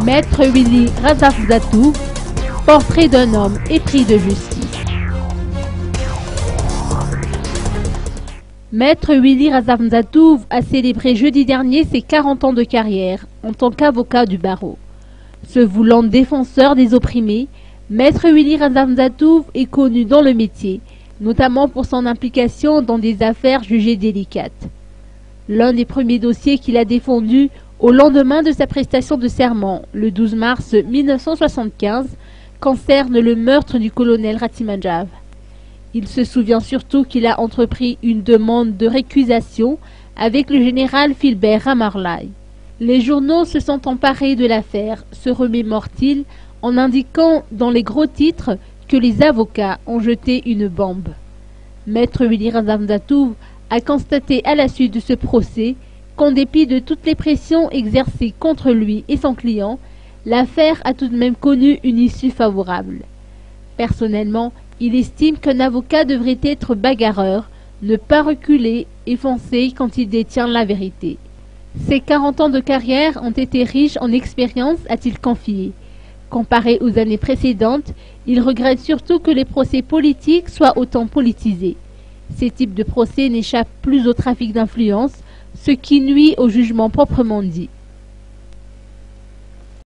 Maître Willy Razafzatouf, portrait d'un homme épris de justice. Maître Willy Razafzatouf a célébré jeudi dernier ses 40 ans de carrière en tant qu'avocat du barreau. Se voulant défenseur des opprimés, Maître Willy Razafzatouf est connu dans le métier, notamment pour son implication dans des affaires jugées délicates. L'un des premiers dossiers qu'il a défendu au lendemain de sa prestation de serment, le 12 mars 1975, concerne le meurtre du colonel Ratimandjave. Il se souvient surtout qu'il a entrepris une demande de récusation avec le général Philbert Ramarlay. Les journaux se sont emparés de l'affaire, se remémore-t-il, en indiquant dans les gros titres que les avocats ont jeté une bombe. Maître Willy Razafzatouf a constaté à la suite de ce procès qu'en dépit de toutes les pressions exercées contre lui et son client, l'affaire a tout de même connu une issue favorable. Personnellement, il estime qu'un avocat devrait être bagarreur, ne pas reculer et foncer quand il détient la vérité. Ses 40 ans de carrière ont été riches en expérience, a-t-il confié. Comparé aux années précédentes, il regrette surtout que les procès politiques soient autant politisés. Ces types de procès n'échappent plus au trafic d'influence, ce qui nuit au jugement proprement dit.